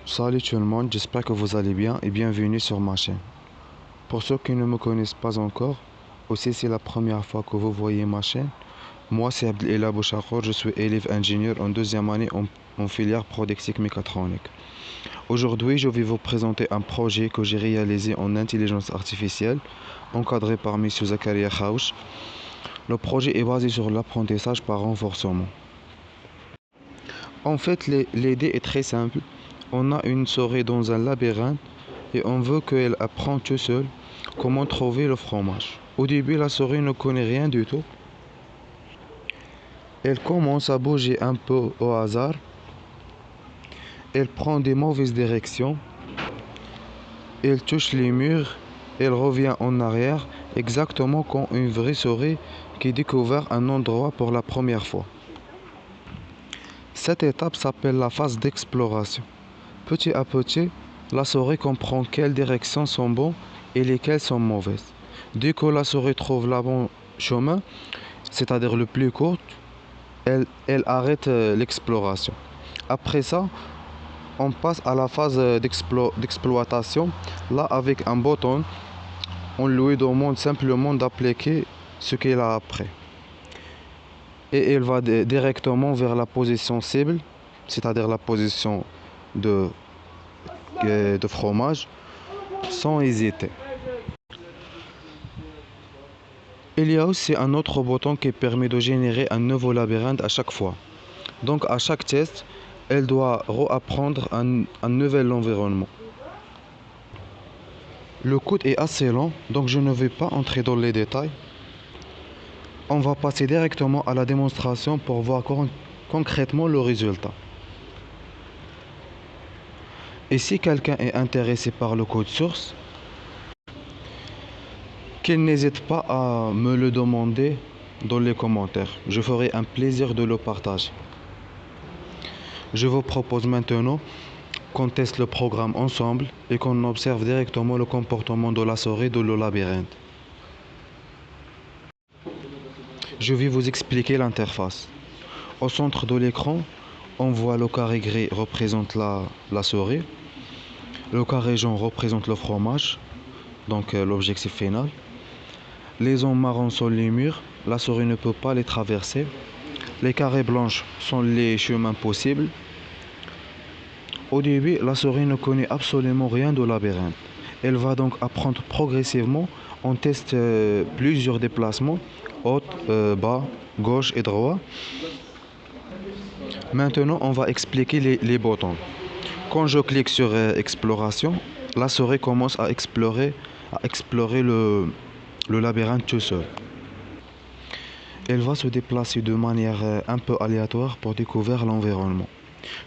Salut tout le monde, j'espère que vous allez bien et bienvenue sur ma chaîne. Pour ceux qui ne me connaissent pas encore, aussi c'est la première fois que vous voyez ma chaîne, moi c'est Abdelela Bouchakor, je suis élève ingénieur en deuxième année en filière productique mécatronique. Aujourd'hui, je vais vous présenter un projet que j'ai réalisé en intelligence artificielle, encadré par M. Zakaria Khaouch. Le projet est basé sur l'apprentissage par renforcement. En fait, l'idée est très simple. On a une souris dans un labyrinthe et on veut qu'elle apprenne tout seule comment trouver le fromage. Au début, la souris ne connaît rien du tout. Elle commence à bouger un peu au hasard. Elle prend des mauvaises directions. Elle touche les murs. Elle revient en arrière, exactement comme une vraie souris qui découvre un endroit pour la première fois. Cette étape s'appelle la phase d'exploration. Petit à petit, la souris comprend quelles directions sont bonnes et lesquelles sont mauvaises. Dès que la souris trouve le bon chemin, c'est-à-dire le plus court, elle arrête l'exploration. Après ça, on passe à la phase d'exploitation. Là, avec un bouton, on lui demande simplement d'appliquer ce qu'elle a appris. Et elle va directement vers la position cible, c'est-à-dire la position de fromage, sans hésiter. Il y a aussi un autre bouton qui permet de générer un nouveau labyrinthe à chaque fois. Donc à chaque test, elle doit réapprendre un nouvel environnement. Le code est assez long, donc je ne vais pas entrer dans les détails. On va passer directement à la démonstration pour voir concrètement le résultat. Et si quelqu'un est intéressé par le code source, qu'il n'hésite pas à me le demander dans les commentaires. Je ferai un plaisir de le partager. Je vous propose maintenant qu'on teste le programme ensemble et qu'on observe directement le comportement de la souris dans le labyrinthe. Je vais vous expliquer l'interface. Au centre de l'écran, on voit le carré gris représente la souris. Le carré jaune représente le fromage, donc l'objectif final. Les zones marron sont les murs, la souris ne peut pas les traverser. Les carrés blancs sont les chemins possibles. Au début, la souris ne connaît absolument rien du labyrinthe. Elle va donc apprendre progressivement. On teste plusieurs déplacements, haut, bas, gauche et droit. Maintenant, on va expliquer les boutons. Quand je clique sur exploration, la souris commence à explorer le labyrinthe tout seul. Elle va se déplacer de manière un peu aléatoire pour découvrir l'environnement.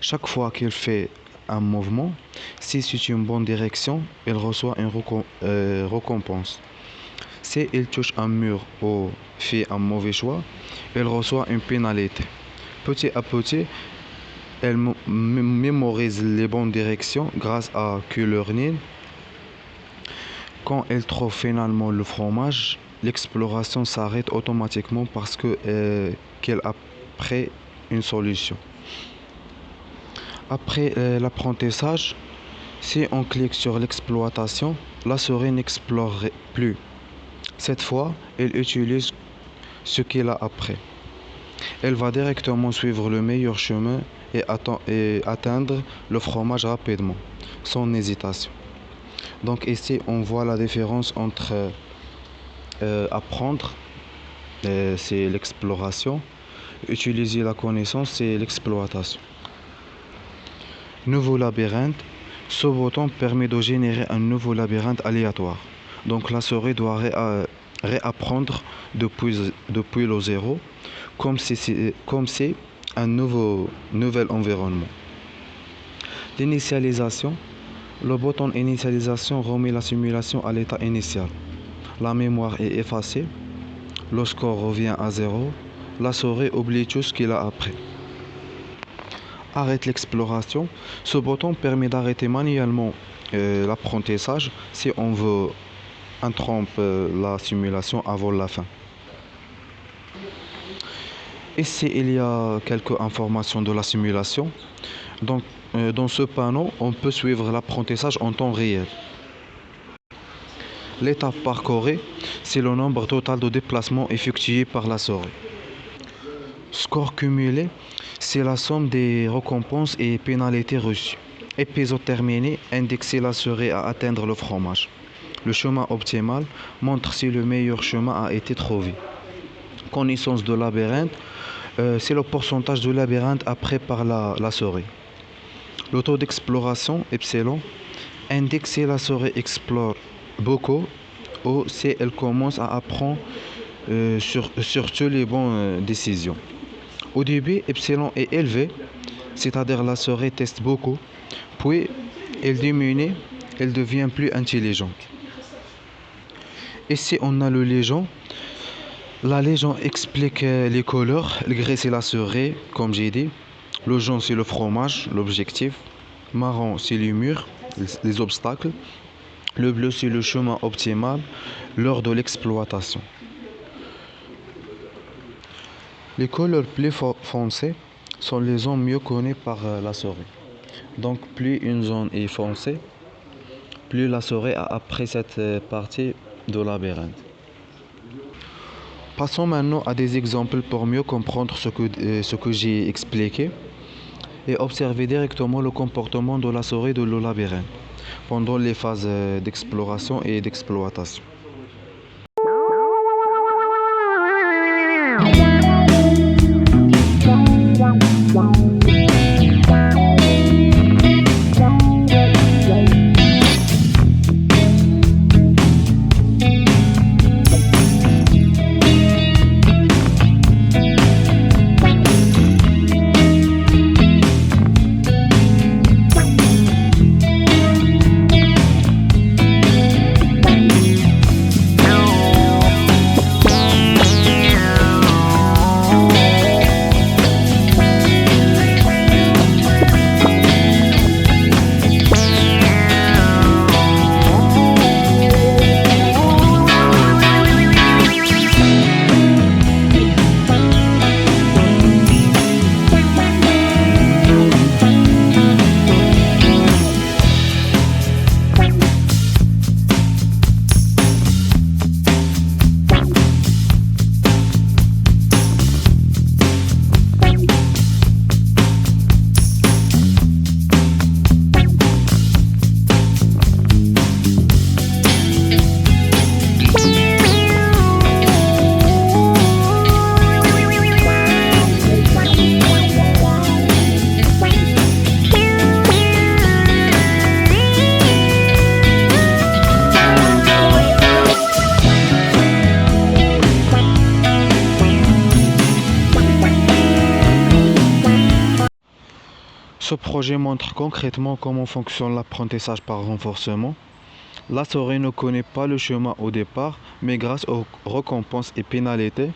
Chaque fois qu'elle fait un mouvement, si c'est une bonne direction, elle reçoit une récompense. Si elle touche un mur ou fait un mauvais choix, elle reçoit une pénalité. Petit à petit, elle mémorise les bonnes directions grâce à Q-Learning. Quand elle trouve finalement le fromage, l'exploration s'arrête automatiquement parce qu'elle a pris une solution. Après l'apprentissage, si on clique sur l'exploitation, la souris n'explore plus. Cette fois, elle utilise ce qu'elle a appris. Elle va directement suivre le meilleur chemin et atteindre le fromage rapidement, sans hésitation. Donc ici, on voit la différence entre apprendre, c'est l'exploration, utiliser la connaissance, c'est l'exploitation. Nouveau labyrinthe. Ce bouton permet de générer un nouveau labyrinthe aléatoire. Donc la souris doit réapprendre depuis le zéro, comme si c'est un nouvel environnement. L'initialisation. Le bouton initialisation remet la simulation à l'état initial. La mémoire est effacée. Le score revient à zéro. La souris oublie tout ce qu'il a appris. Arrête l'exploration. Ce bouton permet d'arrêter manuellement l'apprentissage si on veut interrompre la simulation avant la fin. Ici, il y a quelques informations de la simulation. Donc, dans ce panneau, on peut suivre l'apprentissage en temps réel. L'étape parcourue, c'est le nombre total de déplacements effectués par la souris. Score cumulé, c'est la somme des récompenses et pénalités reçues. Épisode terminé, indexer la souris à atteindre le fromage. Le chemin optimal montre si le meilleur chemin a été trouvé. Connaissance de labyrinthe, c'est le pourcentage de labyrinthe après par la souris. Le taux d'exploration, epsilon, indexer la souris explore beaucoup ou si elle commence à apprendre sur toutes les bonnes décisions. Au début, epsilon est élevé, c'est-à-dire la souris teste beaucoup, puis elle diminue, elle devient plus intelligente. Ici, on a le légende. La légende explique les couleurs. Le gris, c'est la souris, comme j'ai dit. Le jaune, c'est le fromage, l'objectif. Marron, c'est les murs, les obstacles. Le bleu, c'est le chemin optimal lors de l'exploitation. Les couleurs plus foncées sont les zones mieux connues par la souris. Donc, plus une zone est foncée, plus la souris a appris cette partie de labyrinthe. Passons maintenant à des exemples pour mieux comprendre ce que j'ai expliqué et observer directement le comportement de la souris de le labyrinthe pendant les phases d'exploration et d'exploitation. Ce projet montre concrètement comment fonctionne l'apprentissage par renforcement. La souris ne connaît pas le chemin au départ, mais grâce aux récompenses et pénalités,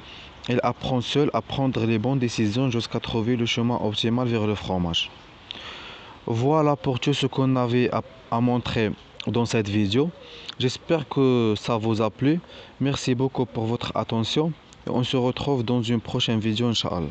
elle apprend seule à prendre les bonnes décisions jusqu'à trouver le chemin optimal vers le fromage. Voilà pour tout ce qu'on avait à montrer dans cette vidéo. J'espère que ça vous a plu. Merci beaucoup pour votre attention et on se retrouve dans une prochaine vidéo, Inch'Allah.